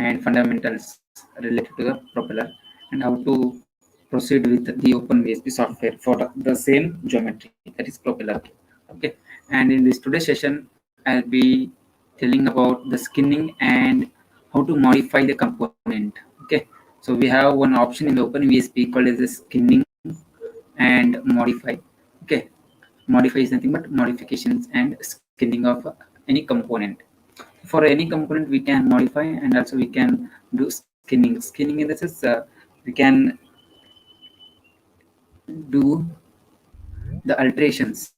and fundamentals related to the propeller, and how to proceed with the open VSP software for the same geometry, that is propeller. Okay, and in this today's session I'll be telling about the skinning and how to modify the component. Okay, so we have one option in the open VSP called as the skinning and modify. Okay, modify is nothing but modifications and skinning of any component. For any component we can modify, and also we can do skinning. Skinning in the sense we can do the alterations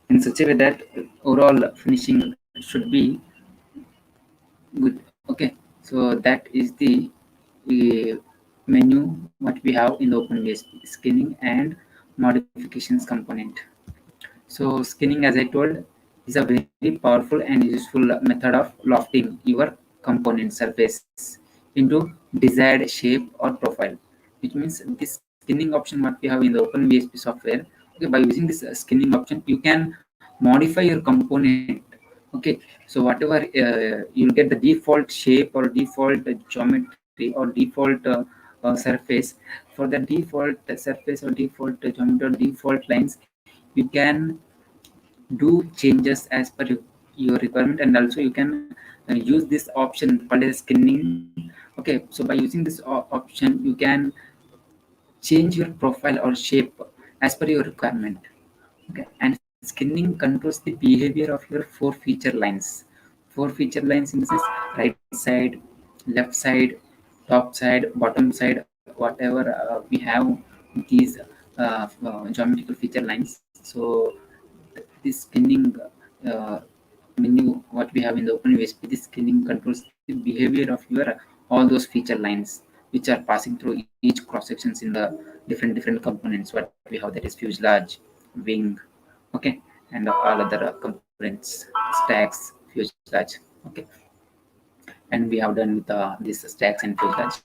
in such a way that overall finishing should be good. Okay, so that is the menu what we have in the OpenVSP: skinning and modifications component. So skinning, as I told, is a very powerful and useful method of lofting your component surface into desired shape or profile, which means this skinning option what we have in the OpenVSP software. Okay, by using this skinning option, you can modify your component. Okay, so whatever you'll get the default shape or default geometry or default surface. For the default surface or default geometry or default lines, you can do changes as per your requirement, and also you can use this option called as skinning. Okay, so by using this option you can change your profile or shape as per your requirement. Okay, and skinning controls the behavior of your four feature lines. Four feature lines in the sense right side, left side, top side, bottom side, whatever we have these geometrical feature lines. So this skinning menu what we have in the OpenVSP, this skinning controls the behavior of your all those feature lines which are passing through each cross sections in the different components what we have, that is fuselage, wing, okay, and all other components, stacks, fuselage. Okay, and we have done with these stacks and fuselage,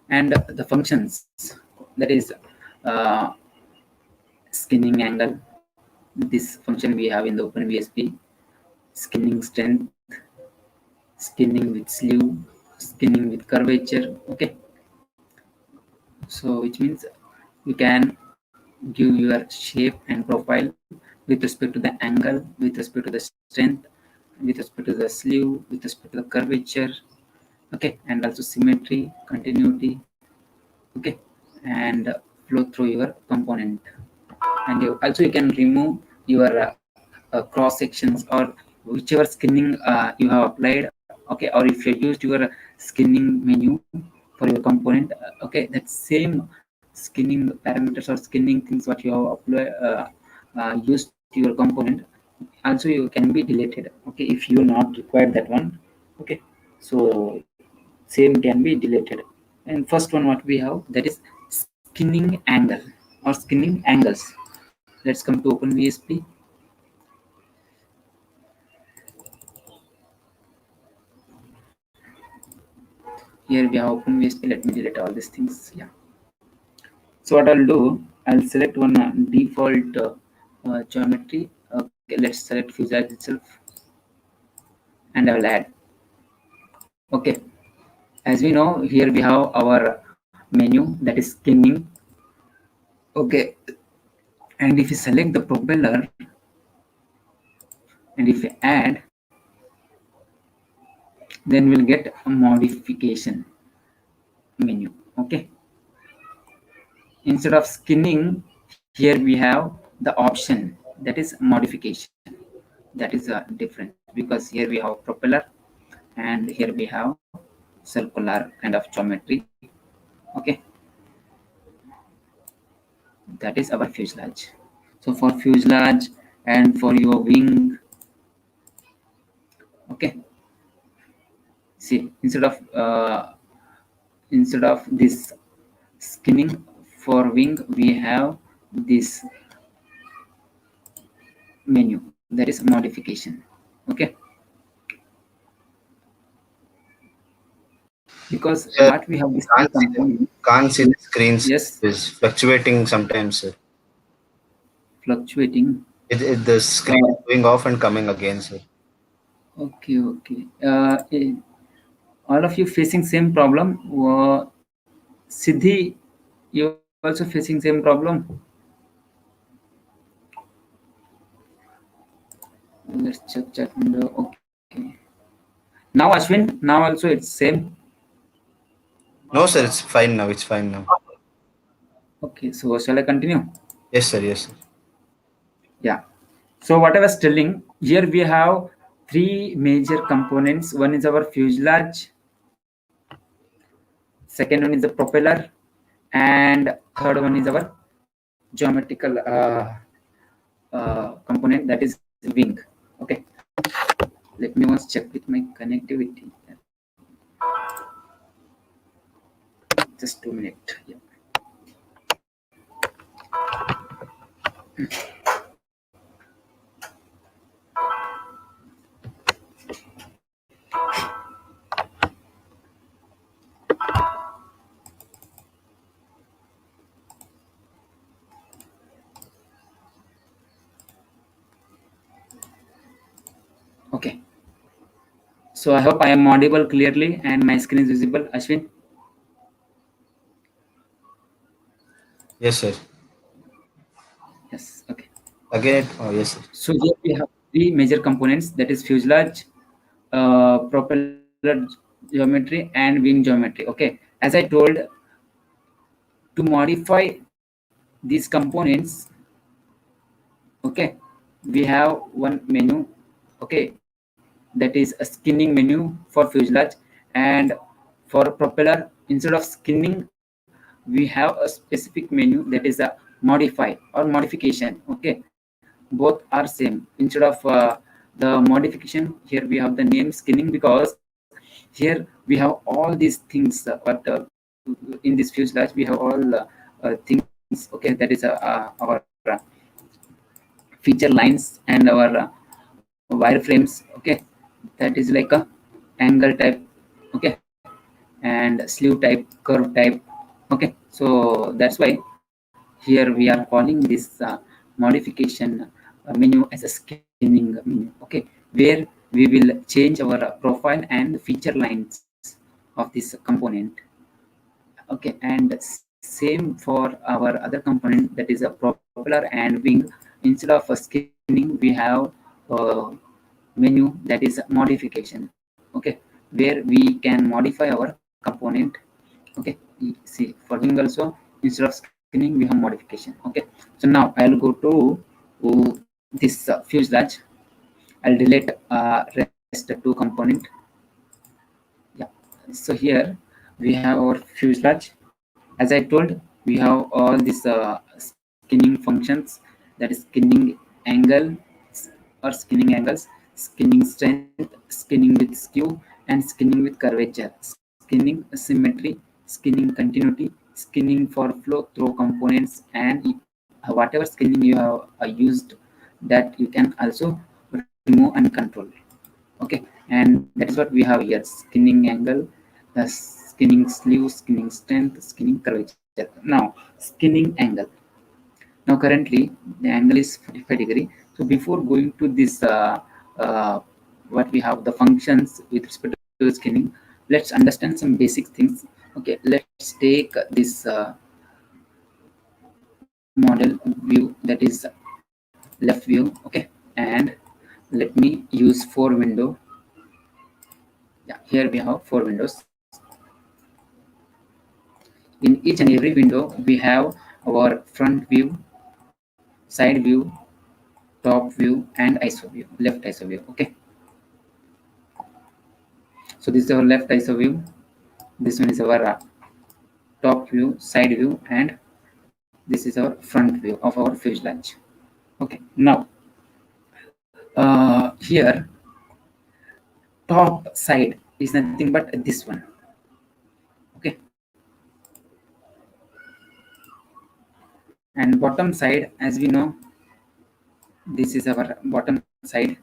and the functions, that is skinning angle. This function we have in the OpenVSP: skinning strength, skinning with slew, skinning with curvature. Okay, so which means you can give your shape and profile with respect to the angle, with respect to the strength, with respect to the slew, with respect to the curvature. Okay, and also symmetry, continuity. Okay, and flow through your component, and you can remove your cross sections or whichever skinning you have applied. Okay, or if you used your skinning menu for your component, okay, that same skinning parameters or skinning things what you have applied used to your component also you can be deleted. Okay, if you not require that one. Okay, so same can be deleted. And first one what we have, that is skinning angle or skinning angles. Let's come to OpenVSP. Here we have OpenVSP. Let me delete all these things. Yeah. So what I'll do, I'll select one default geometry. Okay, let's select fuselage itself, and I will add. Okay. As we know, here we have our menu, that is skinning. Okay. And if you select the propeller, and if you add, then we'll get a modification menu. Okay, instead of skinning, here we have the option, that is modification. That is different, because here we have propeller and here we have circular kind of geometry. Okay, that is our fuselage. So for fuselage and for your wing, okay, see, instead of this skinning, for wing we have this menu, that is modification. Okay, because what we have this can't see the screens. Yes, is fluctuating sometimes, sir. Fluctuating. The screen is going off and coming again, sir. Okay. All of you facing same problem. Siddhi, you also facing same problem. Let's check chat window. Okay. Now Ashwin, now also it's same. No, sir, it's fine now. It's fine now. Okay, so shall I continue? Yes, sir. Yes, sir. Yeah. So what I was telling, here we have three major components. One is our fuselage, second one is the propeller, and third one is our geometrical component, that is wing. Okay. Let me once check with my connectivity. Just 2 minutes. Yeah. Okay. So I hope I am audible clearly and my screen is visible. Ashwin? Yes, sir. Yes. Okay. Again, oh, yes, sir. So here we have three major components, that is fuselage, propeller geometry, and wing geometry. Okay. As I told, to modify these components, okay, we have one menu. Okay, that is a skinning menu for fuselage, and for propeller, instead of skinning, we have a specific menu that is a modify or modification. Okay, both are same. Instead of the modification, here we have the name skinning, because here we have all these things, but in this fuselage we have all things. Okay, that is our feature lines and our wireframes. Okay, that is like a angle type. Okay, and sleeve type, curve type. Okay, so that's why here we are calling this modification menu as a skinning menu. Okay, where we will change our profile and feature lines of this component. Okay, and same for our other component, that is a propeller and wing. Instead of a skinning, we have a menu that is modification. Okay, where we can modify our component. Okay, see, for wing also, instead of skinning we have modification. Okay, so now I'll go to this fuselage. I'll delete rest two component. Yeah, so here we have our fuselage. As I told, we have all these skinning functions, that is skinning angle or skinning angles, skinning strength, skinning with skew, and skinning with curvature, skinning symmetry, skinning continuity, skinning for flow through components, and whatever skinning you have used, that you can also remove and control. Okay, and that is what we have here: skinning angle, the skinning sleeve, skinning strength, skinning curvature. Now skinning angle. Now currently the angle is 45 degree. So before going to this uh, what we have the functions with respect to skinning, let's understand some basic things. Okay, let's take this model view, that is left view. Okay, and let me use four window. Yeah, here we have four windows. In each and every window we have our front view, side view, top view, and iso view, left iso view. Okay, so this is our left iso view, this one is our top view, side view, and this is our front view of our fuselage. Okay, now here top side is nothing but this one. Okay, and bottom side, as we know, this is our bottom side.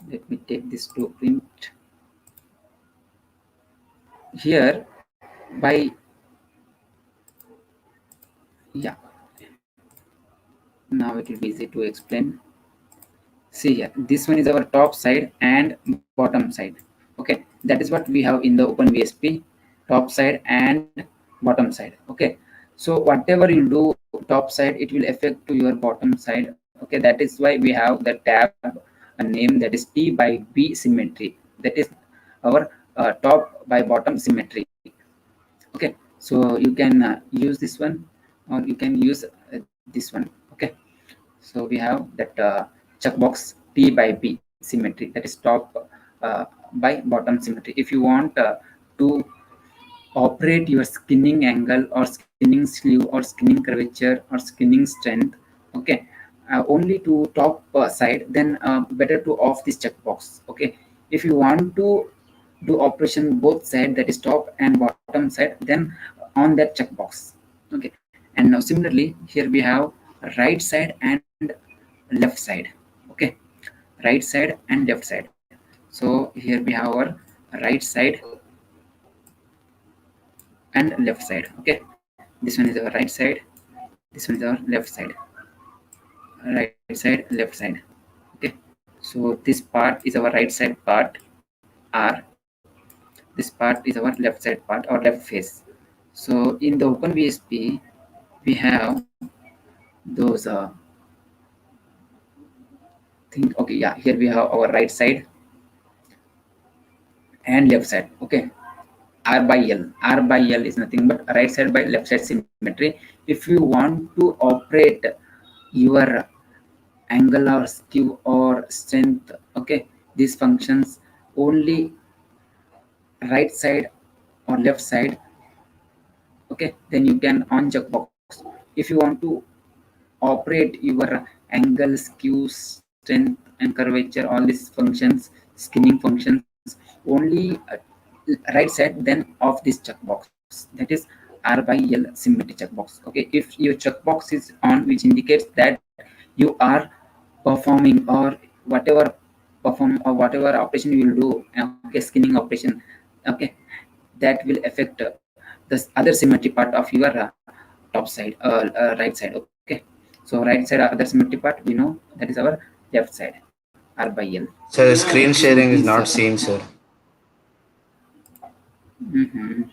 Let me take this to print. Here by, yeah, now it will be easy to explain. See here, this one is our top side and bottom side. Okay, that is what we have in the open VSP, top side and bottom side. Okay, so whatever you do top side, it will affect to your bottom side. Okay, that is why we have the tab a name that is T by B symmetry. That is our top by bottom symmetry. Okay, so you can use this one or you can use this one. Okay, so we have that checkbox T by B symmetry, that is top by bottom symmetry. If you want to operate your skinning angle or skinning sleeve or skinning curvature or skinning strength, okay, only to top side, then better to off this checkbox. Okay, if you want to do operation both side, that is top and bottom side, then on that checkbox. Okay, and now similarly here we have right side and left side. Okay, right side and left side. So here we have our right side and left side. Okay, this one is our right side, this one is our left side. Right side, left side. Okay, so this part is our right side part R, this part is our left side part or left face. So in the open VSP we have those thing. Okay, yeah, here we have our right side and left side. Okay, R by L. R by L is nothing but right side by left side symmetry. If you want to operate your angle or skew or strength, okay, these functions only right side or left side. Okay, then you can on checkbox. If you want to operate your angle, skew, strength and curvature, all these functions, skinning functions, only right side, then of this checkbox, that is R by L symmetry checkbox. Okay, if your checkbox is on, which indicates that you are performing or whatever perform or whatever operation you will do, okay, skinning operation, okay, that will affect the other symmetry part of your top side, right side. Okay, so right side other symmetry part we know, that is our left side, R by L. Sir, Okay, screen so sharing is these not seen, sir. mhm.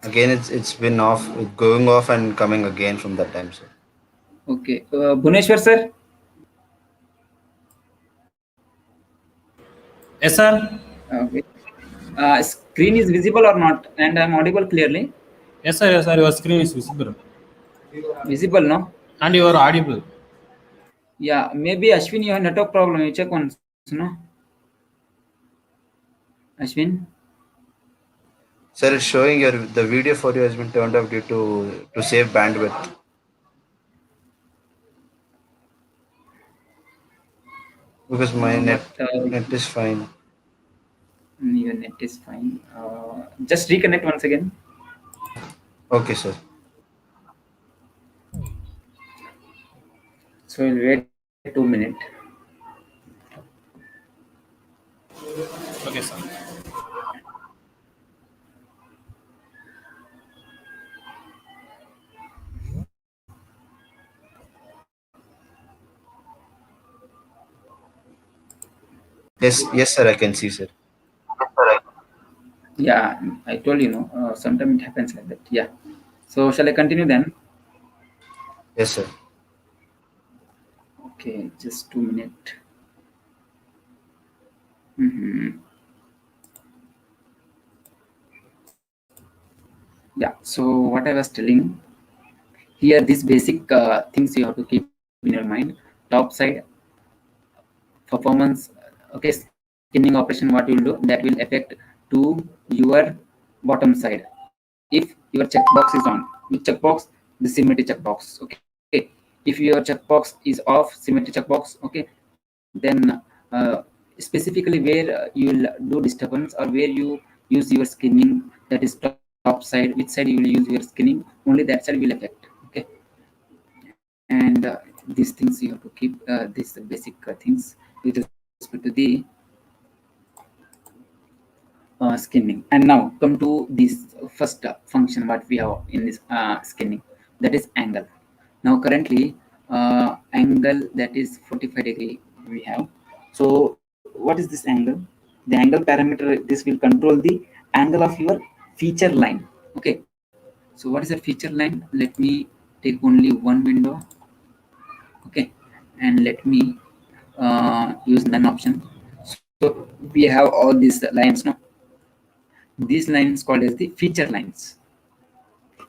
Again, it's been off, going off and coming again from that time, sir. Okay, Bhuneshwar sir. Yes, sir. Okay. Screen is visible or not, and I'm audible clearly? Yes, sir. Yes, sir. Your screen is visible Visible, no? and you are audible. Yeah, maybe Ashwin, you have network problem. You check once, no? Ashwin, Sir, it's showing the video for you has been turned off due to save bandwidth. Because my net but net is fine. your net is fine. Just reconnect once again. Okay, sir. So we'll wait 2 minutes. Okay, sir. Yes, sir. I can see, sir. Yeah, I told you, no. Sometimes it happens like that. Yeah. So shall I continue then? Yes, sir. Okay, just 2 minutes. Mm-hmm. Yeah. So what I was telling here, these basic things you have to keep in your mind. Top side performance. Okay, skinning operation. What you will do, that will affect to your bottom side. If your checkbox is on, which checkbox? The symmetry checkbox. Okay, if your checkbox is off, symmetry checkbox, okay, then specifically where you will do disturbance or where you use your skinning, that is top side, which side you will use your skinning, only that side will affect. Okay, and these things you have to keep, these basic things with respect to the skinning. And now come to this first function what we have in this skinning, that is angle. Now currently angle that is 45 degree we have. So what is this angle? The angle parameter, this will control the angle of your feature line. Okay, so what is a feature line? Let me take only one window. Okay, and let me use none option. So we have all these lines now. These lines called as the feature lines.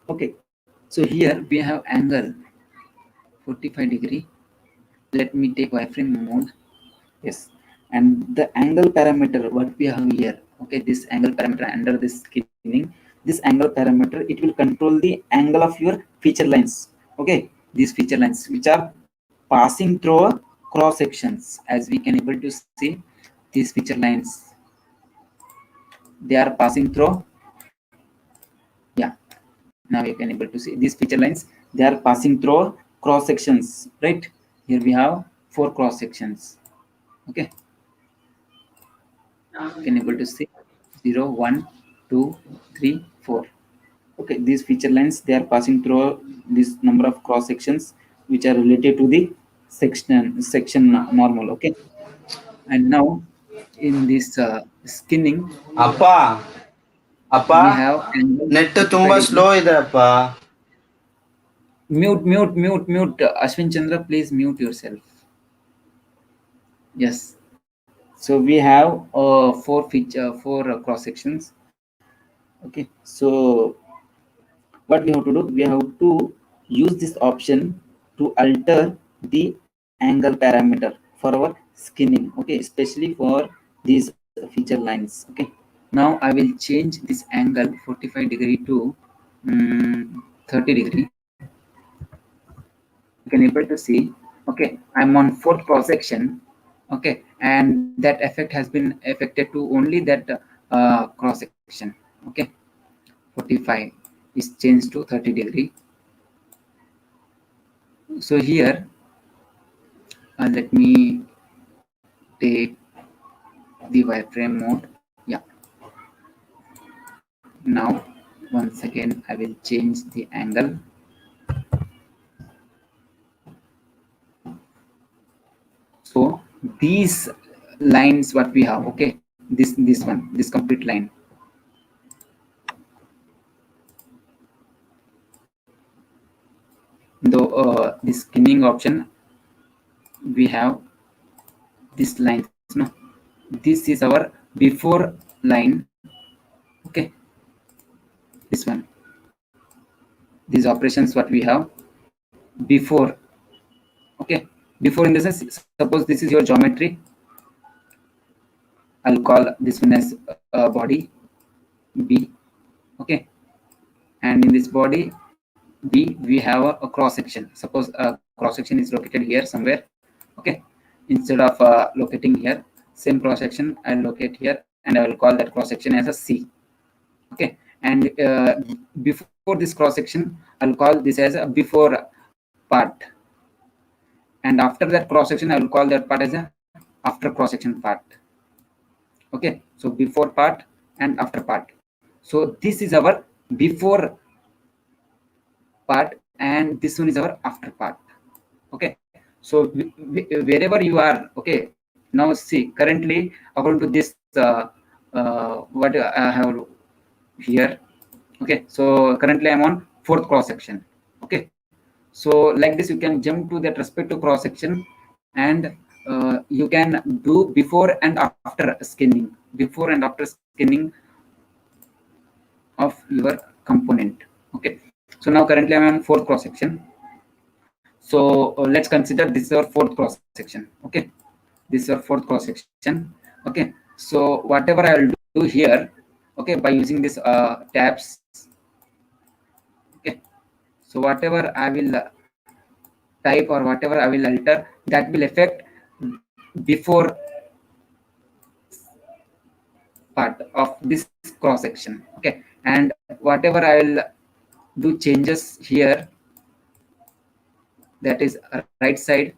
Okay, so here we have angle 45 degree. Let me take wireframe mode. Yes, and the angle parameter what we have here. Okay, this angle parameter under this skinning, this angle parameter, it will control the angle of your feature lines. Okay, these feature lines which are passing through cross sections, as we can able to see these feature lines, they are passing through. Yeah, now you can able to see these feature lines, they are passing through cross sections, right? Here we have 4 cross sections. Okay, you can able to see 0 1 2 3 4. Okay, these feature lines, they are passing through this number of cross sections which are related to the section normal. Okay, and now in this skinning, ಅಪ್ಪ ಅಪ್ಪ we have angle net 45 ತುಂಬಾ degree. Slow ಇದೆ ಅಪ್ಪ. Mute Ashwin Chandra, please mute yourself. Yes, so we have 4 cross sections. Okay, so what we have to do, we have to use this option to alter the angle parameter for our skinning. Okay, especially for these feature lines. Okay, now I will change this angle 45 degree to 30 degree. You can able to see. Okay, I'm on 4th cross section. Okay, and that effect has been affected to only that cross section. Okay, 45 is changed to 30 degree. So here let me take the wireframe mode. Yeah, now once again I will change the angle. So these lines what we have, okay, this one, this complete line, though the skinning option, we have this line. No, this is our before line. Okay, this one, these operations what we have before. Okay, before in the sense, suppose this is your geometry, I'll call this one as body B. Okay, and in this body B we have a cross section. Suppose a cross section is located here somewhere. Okay, instead of locating here, same cross section I'll locate here, and I will call that cross section as a C. Okay, and before this cross section I'll call this as a before part, and after that cross section I will call that part as a after cross section part. Okay, so before part and after part. So this is our before part, and this one is our after part. Okay, so wherever you are. Okay, now see, currently according to this what I have here. Okay, so currently I'm on 4th cross section. Okay, so like this you can jump to that respective cross section, and you can do before and after scanning, before and after scanning of your component. Okay, so now currently I'm on 4th cross section. So let's consider this is our 4th cross section. Okay, this is our 4th cross section. Okay, so whatever I will do here, okay, by using this tabs. Okay, so whatever I will type or whatever I will alter, that will affect before part of this cross section. Okay, and whatever I will do changes here, that is right side,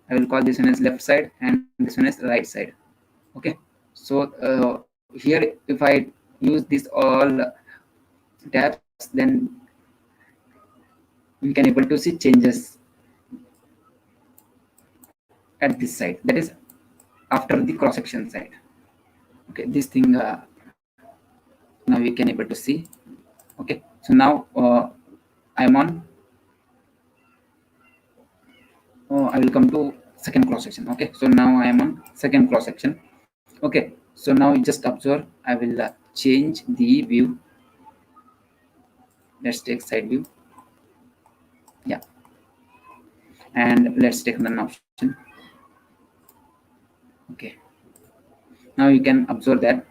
I will call this one as left side and this one as right side. Okay, so here if I use this all tabs, then we can able to see changes at this side, that is after the cross section side. Okay, this thing now we can able to see. Okay, so now I am on. I will come to second cross section. Okay, so now I am on second cross section. Okay, so now you just observe. I will change the view. Let's take side view. Yeah, and let's take none option. Okay, now you can observe that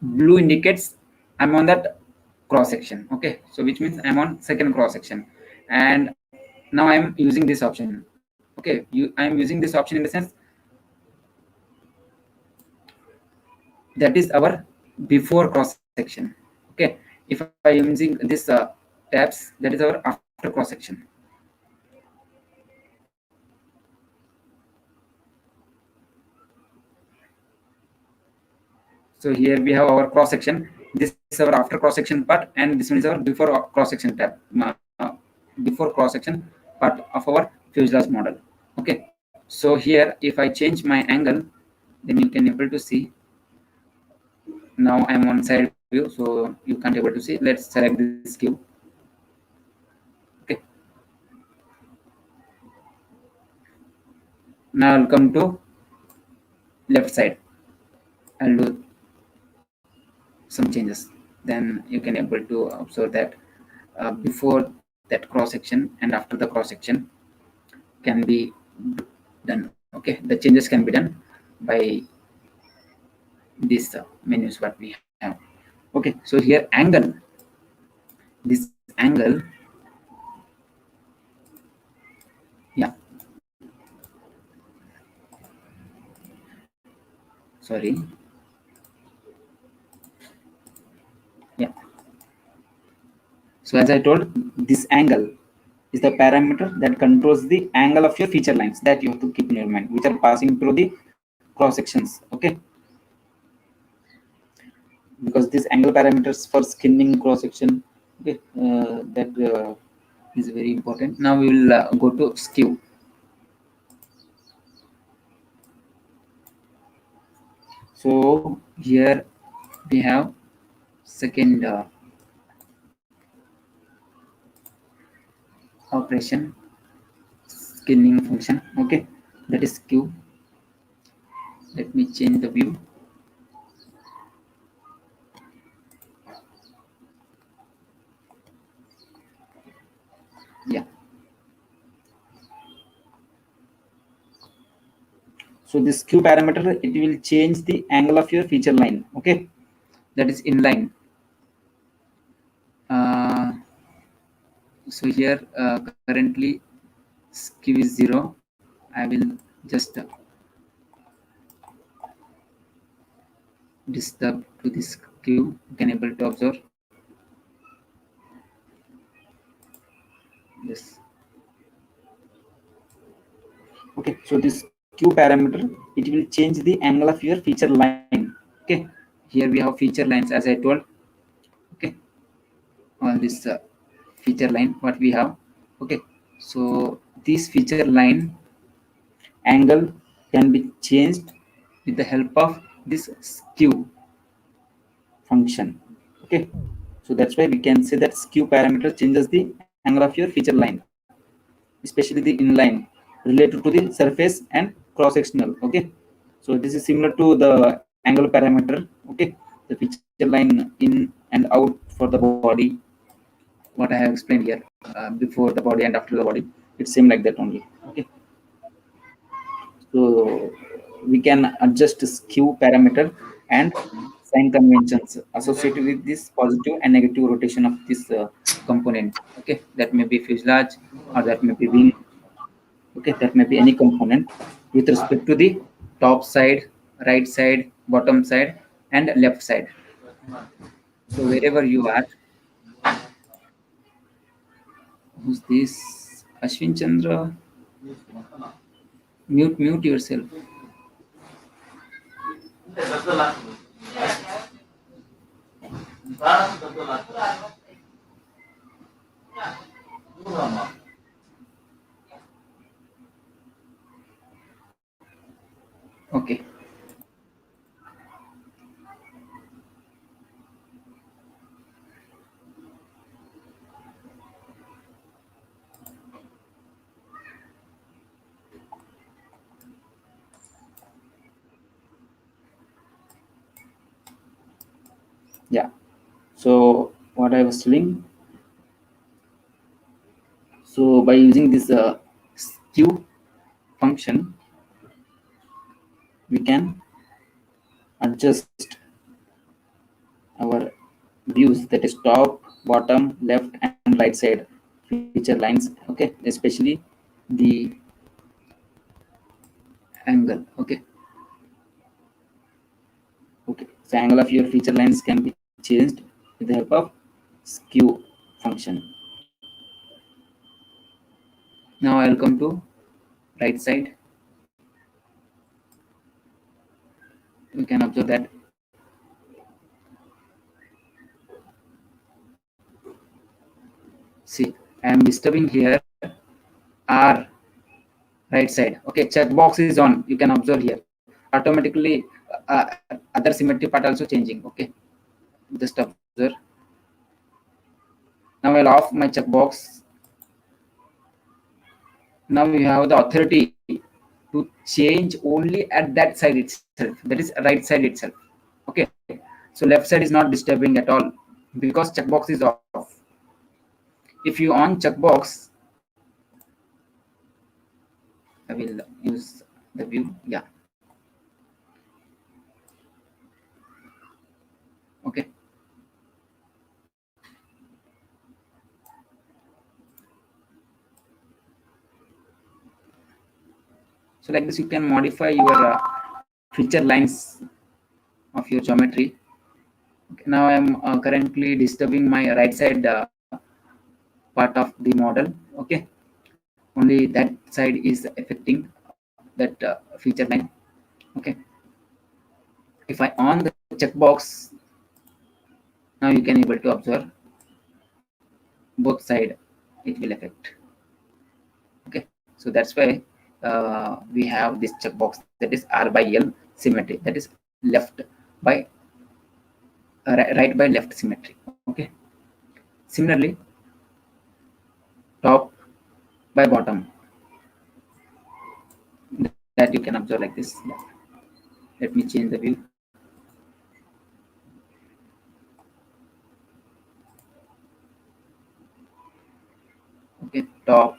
blue indicates I'm on that cross section. Okay, so which means I'm on second cross section, and now I'm using this option. Okay, I'm using this option in the sense that is our before cross section. Okay, if I am using this tabs, that is our after cross section. So here we have our cross section. This is our after cross section part, and this one is our before cross section tab. Before cross section part of our fuselage model. Okay. So here, if I change my angle, then you can able to see. Now I'm on side view, so you can't able to see. Let's select this cube. Okay. Now I'll come to left side. I'll do some changes. Then you can able to observe that before that cross section and after the cross section can be done. Okay, the changes can be done by these menus what we have. Okay, so here angle, this angle, yeah, sorry, yeah. So as I told, this angle is the parameter that controls the angle of your feature lines that you have to keep in your mind, which are passing through the cross sections. Okay, because these angle parameters for skinning cross section, okay, that is very important. Now we will go to skew. So here we have second operation skinning function. Okay, that is skew. Let me change the view. Yeah. So this skew parameter, it will change the angle of your feature line. Okay, that is inline. So here currently skew is 0. I will just disturb to this skew. You can able to observe this. Okay, so this skew parameter, it will change the angle of your feature line. Okay, here we have feature lines as I told. Okay, on this feature line what we have. Okay, so this feature line angle can be changed with the help of this skew function. Okay, so that's why we can say that skew parameter changes the angle of your feature line, especially the inline related to the surface and cross sectional. Okay, so this is similar to the angle parameter. Okay, the feature line in and out for the body, what I have explained here, before the body and after the body, it's same like that only. Okay, so we can adjust skew parameter and sign conventions associated with this positive and negative rotation of this component. Okay, that may be fuselage or that may be wing. Okay, that may be any component with respect to the top side, right side, bottom side, and left side. So wherever you are, who's this? Ashwin Chandra, mute yourself. Okay, Yeah. So what I was telling, so by using this skew function, we can adjust our views, that is top, bottom, left, and right side feature lines. Okay, especially the angle. Okay, okay. So angle of your feature lines can be changed with the help of skew function. Now I will come to right side. You can observe that see I am disturbing here R right side. Okay, checkbox is on. You can observe here. Automatically, other symmetry part also changing. Okay, just observe. Now I'll off my checkbox. Now you have the authority to change only at that side itself. That is right side itself. Okay, so left side is not disturbing at all because checkbox is off. If you on checkbox, I will use the view. Yeah. Okay. So like this, you can modify your feature lines of your geometry. Okay, now I am currently disturbing my right side part of the model. Okay, only that side is affecting that feature line. Okay, if I on the checkbox, now you can able to observe both side it will affect. Okay, so that's why we have this checkbox, that is R by L symmetry, that is left by right by left symmetry. Okay, similarly top by bottom, that you can observe like this. Let me change the view. Okay, top,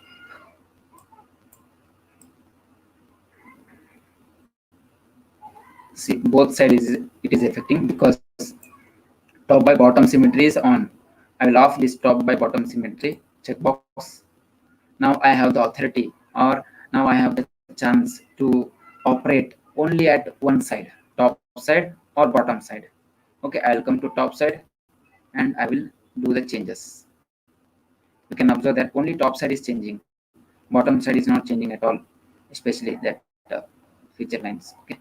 see both side is it is affecting because top by bottom symmetry is on. I will off this top by bottom symmetry checkbox. Now I have the authority, or now I have the chance to operate only at one side, top side or bottom side. Okay, I will come to top side and I will do the changes. You can observe that only top side is changing, bottom side is not changing at all, especially that feature lines. Okay,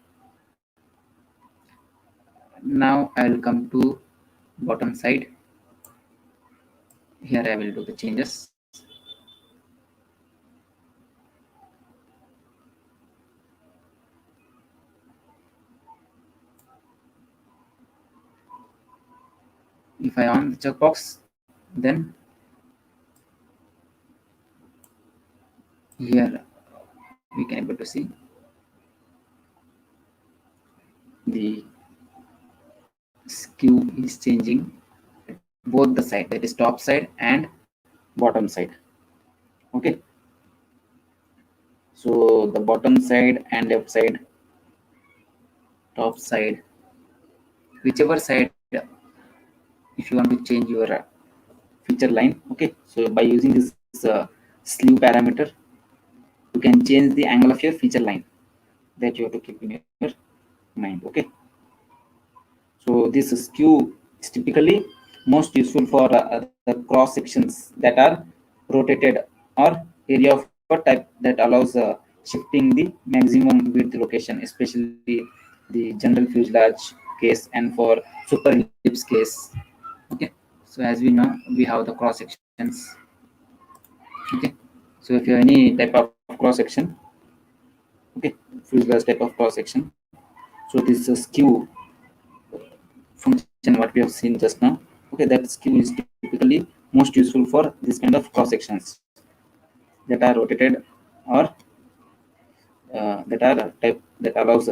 now I will come to bottom side. Here I will do the changes. If I on the checkbox, then here we can able to see the skew is changing both the side, that is top side and bottom side. Okay, so the bottom side and left side, top side, whichever side, if you want to change your feature line. Okay, so by using this slew parameter, you can change the angle of your feature line, that you have to keep in your mind. Okay, so this skew is typically most useful for the cross sections that are rotated, or area of a type that allows shifting the maximum width location, especially the general fuselage case and for super ellipse case. Okay, so as we know, we have the cross sections. Okay, so if you have any type of cross section, okay, fuselage type of cross section, so this skew function what we have seen just now. Okay, that skew is typically most useful for this kind of cross sections that are rotated, or that are type that allows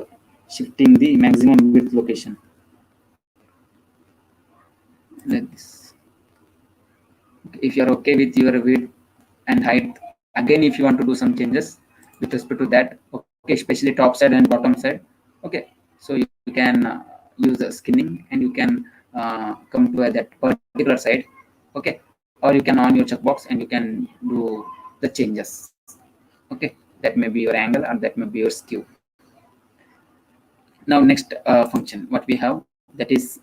shifting the maximum width location. like this. If you are okay with your width and height, again if you want to do some changes with respect to that, okay, especially top side and bottom side, okay, so you can use the skinning and you can come to that particular side, okay, or you can on your checkbox and you can do the changes, okay, that may be your angle or that may be your skew. Now next function what we have, that is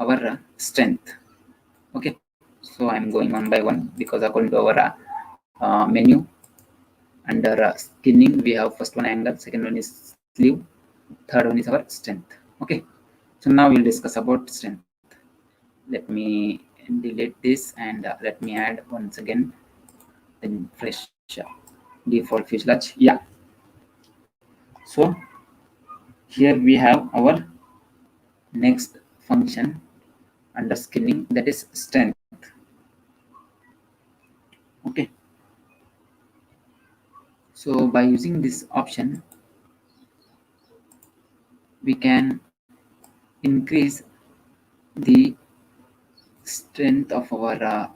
our strength, okay. So I'm going one by one because according to our menu, under skinning we have first one angle, second one is sleeve, third one is our strength, okay. So now we'll discuss about strength. Let me delete this and let me add once again the fresh default fuselage. Yeah, so here we have our next function under skinning, that is strength, okay. So by using this option we can increase the strength of our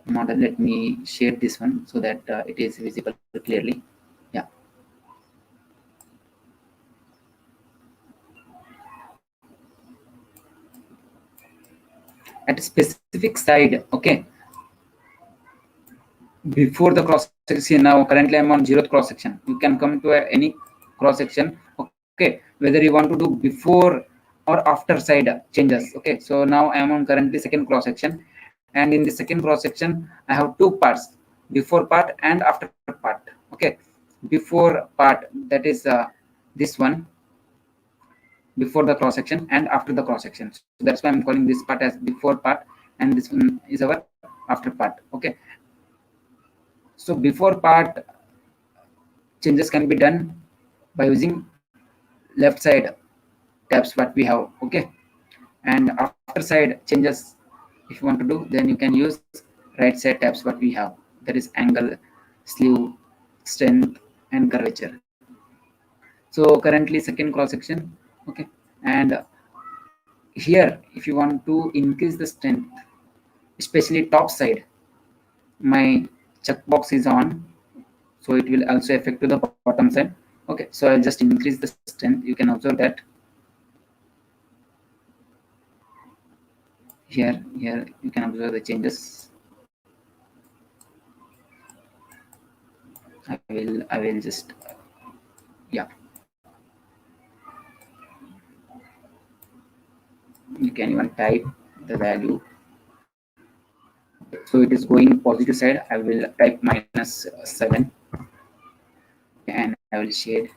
model. Let me share this one so that it is visible clearly. Yeah, at a specific side, okay, before the cross section. Now currently I'm on 0th cross section. You can come to any cross section, okay, whether you want to do before or after side changes, okay. So now I am on currently second cross section, and in the second cross section I have two parts, before part and after part, okay. Before part, that is this one, before the cross section, and after the cross section. So that's why I'm calling this part as before part and this one is our after part, okay. So before part changes can be done by using left side tabs what we have, okay, and after side changes if you want to do, then you can use right side tabs what we have, that is angle, sleeve, strength and curvature. So currently second cross section, okay, and here if you want to increase the strength, especially top side, my checkbox is on, so it will also affect to the bottom side, okay. So I'll just increase the strength. You can observe that here you can observe the changes. I will just yeah, you can even type the value. So it is going positive side, I will type -7 and I will shade.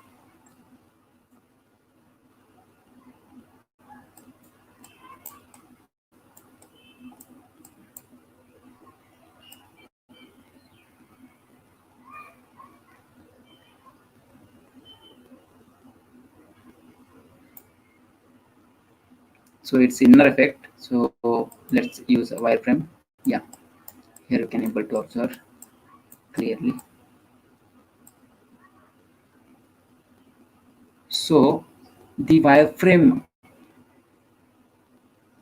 So it's inner effect, so let's use a wireframe. Yeah, here you can able to observe clearly. So the wireframe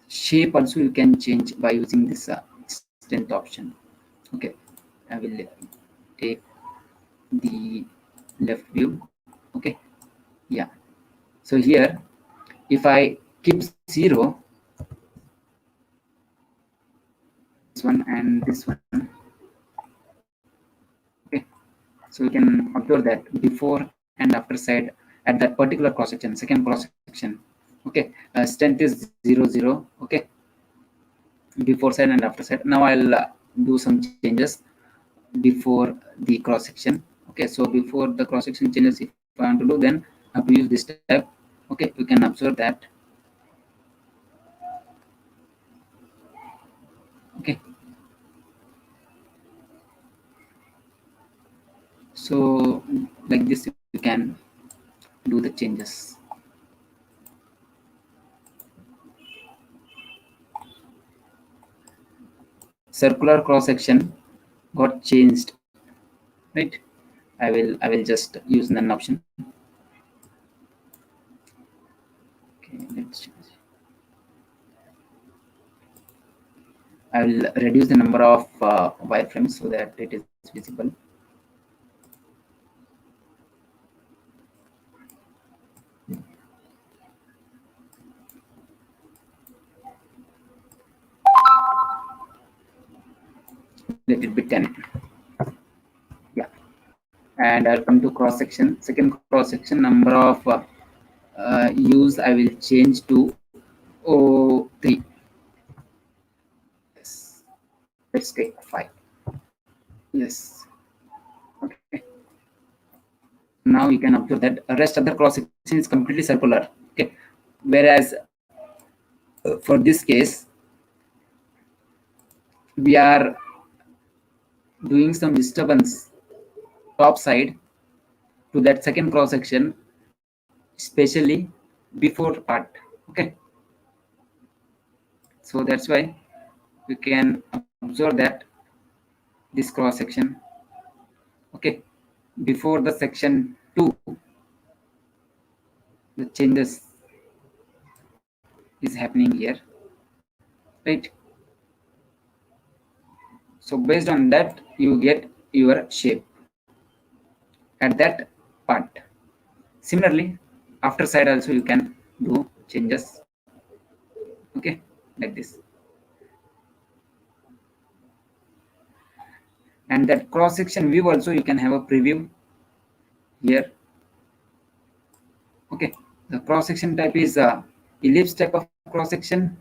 shape also you can change by using this strength option, okay. I will take the left view, okay. Yeah, so here if I keep 0, this one and this one, okay, so you can observe that before and after side at that particular cross section, second cross section, okay, strength is 0 0, okay, before side and after side. Now I'll do some changes before the cross section, okay. So before the cross section changes if I want to do, then I have to use this tab, okay. You can observe that, okay. So like this you can do the changes. Circular cross section got changed, right? I will just use none option. Okay, let's change. I will reduce the number of wireframes so that it is visible. Let it be 10. Yeah. And I'll come to cross section. Second cross section, number of use I will change to 3. Yes. Let's take 5. Yes. Okay. Now you can observe that rest of the cross section is completely circular. Okay. Whereas for this case, we are doing some disturbance top side to that second cross section, especially before part. Okay. So that's why we can observe that this cross section. Okay. Before the section 2, the changes is happening here, right? So based on that, you get your shape at that part. Similarly, after side also you can do changes. Okay, like this. And that cross section view also you can have a preview here. Okay, the cross section type is ellipse type of cross section,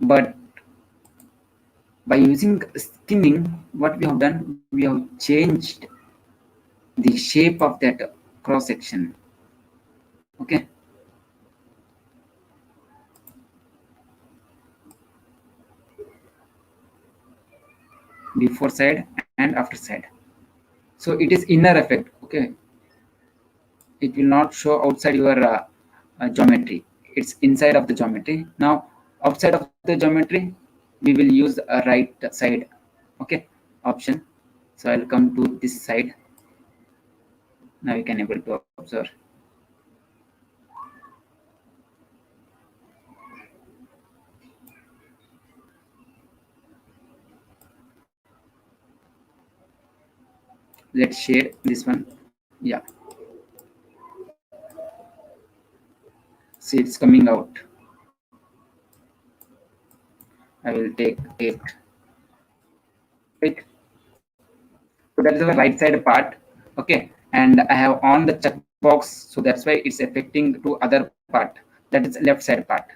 but by using skimming, what we have done, we have changed the shape of that cross section. Okay. Before side and after side. So it is inner effect. Okay. It will not show outside your geometry. It's inside of the geometry. Now, outside of the geometry, we will use a right side. Okay. Option. So I'll come to this side. Now you can able to observe. Let's shade this one. Yeah. See, it's coming out. I will take 8. Right. So that is our right side part. Okay. And I have on the checkbox. So that's why it's affecting to other part. That is left side part.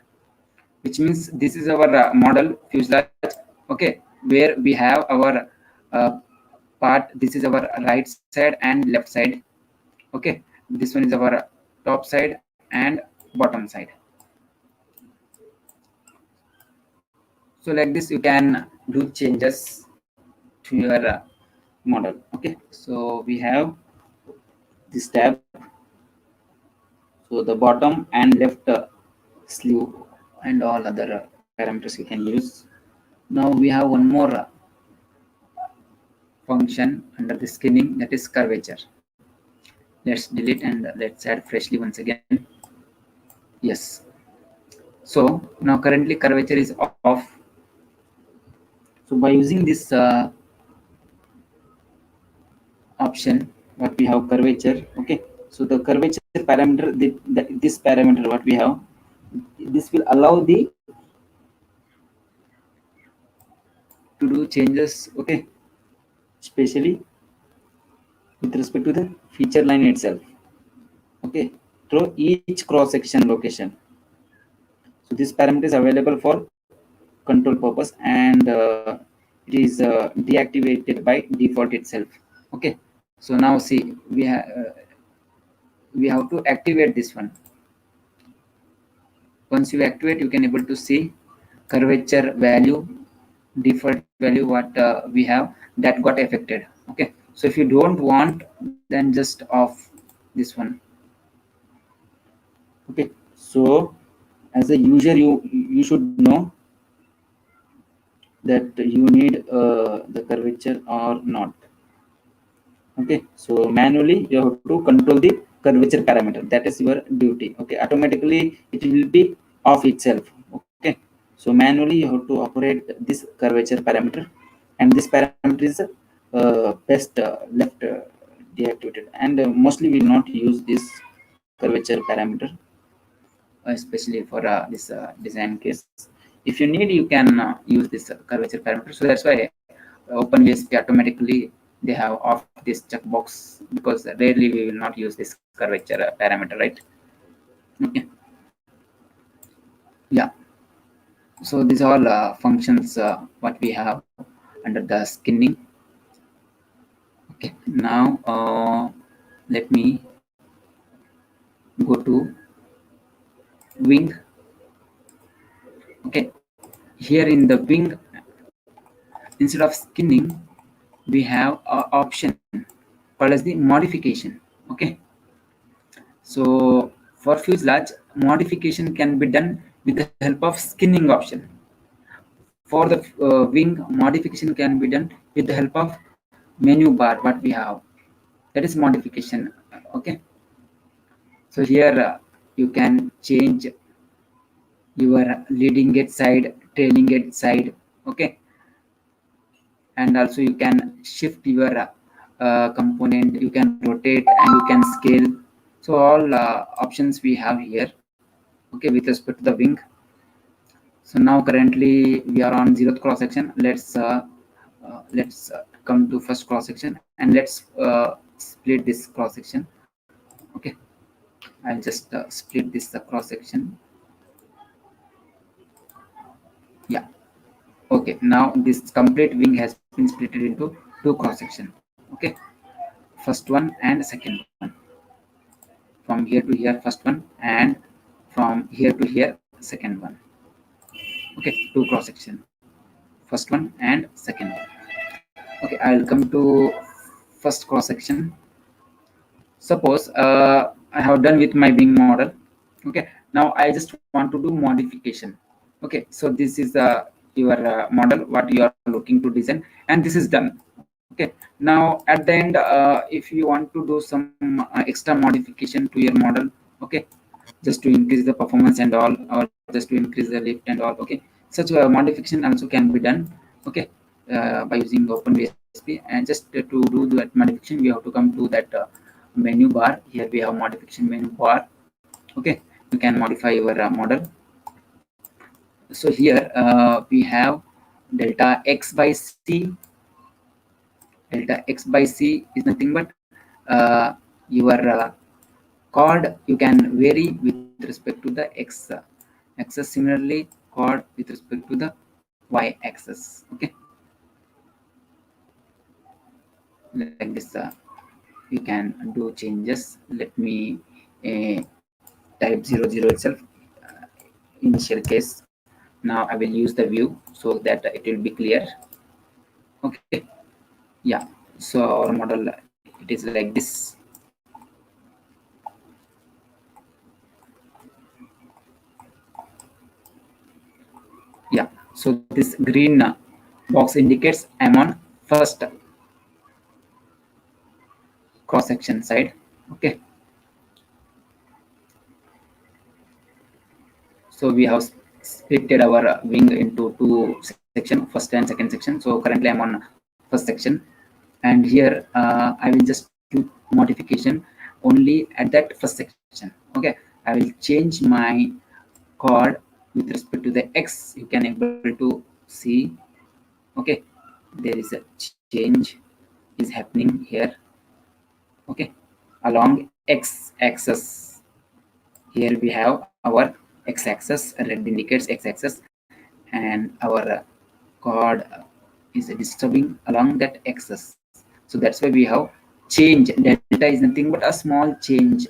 Which means this is our model fuselage. Okay. Where we have our part. This is our right side and left side. Okay. This one is our top side and bottom side. So like this, you can do changes to your model. Okay, so we have this tab. So the bottom and left sleeve and all other parameters you can use. Now we have one more function under the skinning, that is curvature. Let's delete and let's add freshly once again. Yes. So now currently curvature is off. So by using this option, what we have curvature. Okay, so the curvature parameter, this parameter what we have, this will allow the to do changes. Okay, especially with respect to the feature line itself. Okay, through each cross section location. So this parameter is available for control purpose, and it is deactivated by default itself. Okay, so now see, we have to activate this one. Once you activate, you can able to see curvature value, default value what we have, that got affected. Okay, so if you don't want, then just off this one. Okay, so as a user, you should know that you need the curvature or not. Okay, so manually you have to control the curvature parameter. That is your duty. Okay, automatically it will be off itself. Okay, So manually you have to operate this curvature parameter, and this parameter is best left deactivated, and mostly we will not use this curvature parameter, especially for this design case. If you need, you can use this curvature parameter. So that's why OpenVSP automatically they have off this checkbox, because rarely we will not use this curvature parameter, right? Okay. Yeah. So these all functions what we have under the skinning. Okay. Now let me go to wing. Okay. Here in the wing, instead of skinning, we have an option called as the modification. Okay. So for fuselage, modification can be done with the help of skinning option. For the wing, modification can be done with the help of menu bar what we have. That is modification. Okay. So here you can change your leading edge side, trailing edge side. Okay. And also you can shift your component, you can rotate and you can scale. So all options we have here. Okay, with respect to the wing. So now currently we are on 0th cross section. Let's come to first cross section, and let's split this cross section. Okay, I'll just split this cross section. Yeah. Okay, now this complete wing has been split into two cross section. Okay, first one and second one. From here to here, first one, and from here to here, second one. Okay, two cross section, first one and second one. Okay, I'll come to first cross section. Suppose I have done with my wing model. Okay, now I just want to do modification. Okay, so this is your model what you are looking to design, and this is done. Okay, now at the end, if you want to do some extra modification to your model, okay, just to increase the performance and all, or just to increase the lift and all. Okay, such a modification also can be done. Okay, by using OpenVSP, and just to do that modification, we have to come to that menu bar. Here we have modification menu bar. Okay, you can modify your model. So here we have delta x by c. Delta x by c is nothing but your chord you can vary with respect to the x axis. Similarly, chord with respect to the y axis. Okay, like this you can do changes. Let me type 00 itself, initial case. Now I will use the view so that it will be clear. Okay, yeah. So our model, it is like this. Yeah, so this green box indicates I'm on first cross section side. Okay, so we have splitted our wing into two section, first and second section. So currently I'm on first section, and here I will just do modification only at that first section. Okay, I will change my chord with respect to the x. You can able to see. Okay, there is a change is happening here. Okay, along x axis, here we have our x axis, red indicates x axis, and our chord is disturbing along that axis. So that's why we have change. Delta is nothing but a small change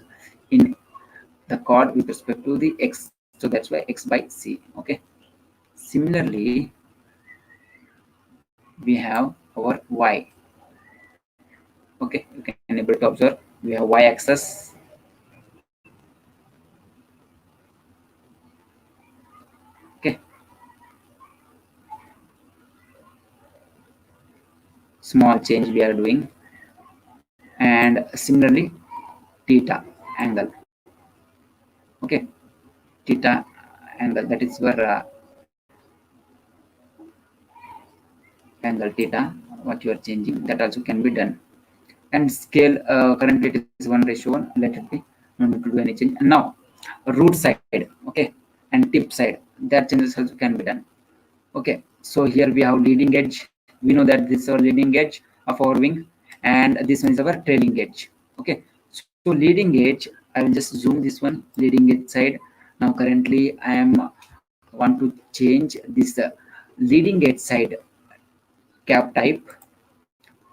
in the chord with respect to the x. So that's why x by c. Okay, similarly we have our y. Okay, you can able to observe we have y axis. Okay, small change we are doing, and similarly theta angle. Okay, theta angle, that is where angle theta, what you are changing, that also can be done. And scale, currently it is 1:1, let it be, no need to do any change. And now root side, okay, and tip side, that changes also can be done. Okay, so here we have leading edge. We know that this is our leading edge of our wing, and this one is our trailing edge. Okay, so leading edge, I will just zoom this one, leading edge side. Now currently I am want to change this leading edge side cap type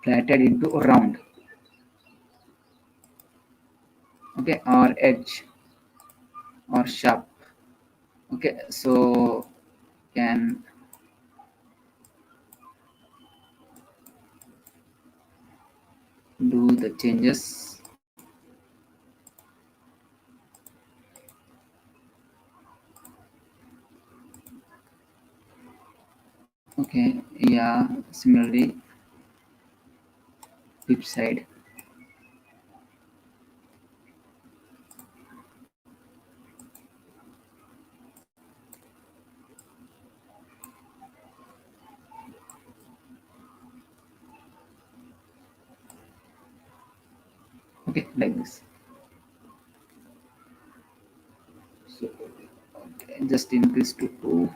flatted into round, okay, or edge or sharp. Okay, so can do the changes. Okay, yeah, similarly tip side. Okay, like this. So okay, just increase to 2.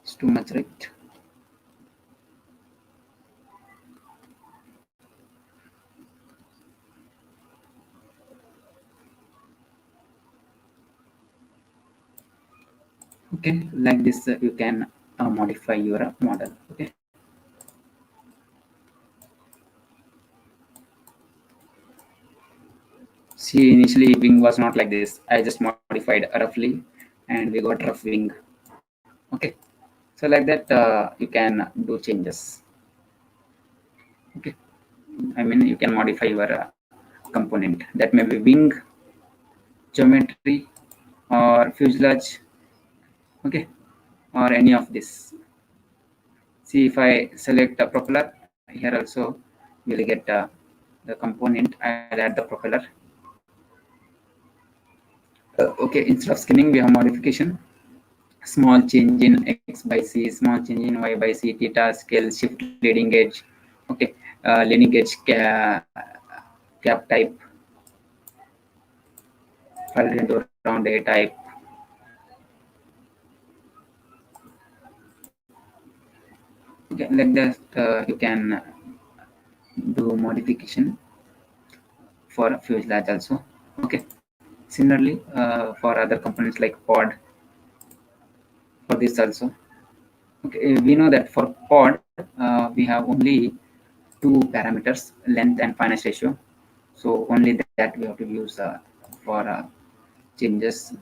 It's too much, right? Okay, like this you can modify your model. Okay, see, initially wing was not like this. I just modified roughly and we got rough wing. Okay, so like that you can do changes. Okay, I mean you can modify your component, that may be wing, geometry, or fuselage. Okay, or any of this. See, if I select a propeller, here also we'll get the component. I'll add the propeller. Okay, instead of skinning we have modification. Small change in x by c, small change in y by c, theta, scale, shift leading edge. Okay, leading edge cap type file into round a type. Okay, like that you can do modification for fuselage also. Okay, similarly for other components like pod, for this also. Okay, we know that for pod we have only two parameters, length and fineness ratio. So only that we have to use for changes.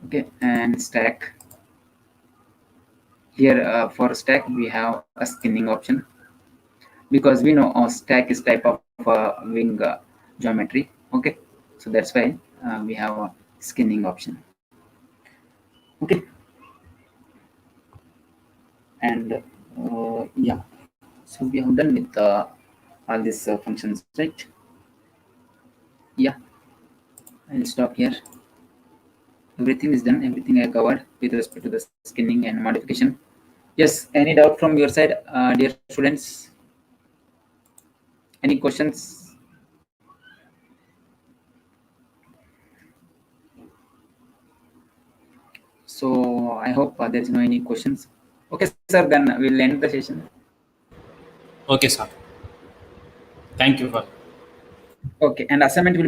Okay, and stack. Here for stack we have a skinning option, because we know stack is type of wing geometry. Okay, so that's why we have a skinning option. Okay, and yeah, so we have done with all these functions, right? Yeah, I'll stop here. Everything is done, everything I covered with respect to the skinning and modification. Yes, any doubt from your side, dear students? Any questions? So I hope there's no any questions. Okay, sir, then we'll end the session. Okay, sir. Thank you for. Okay, and assignment will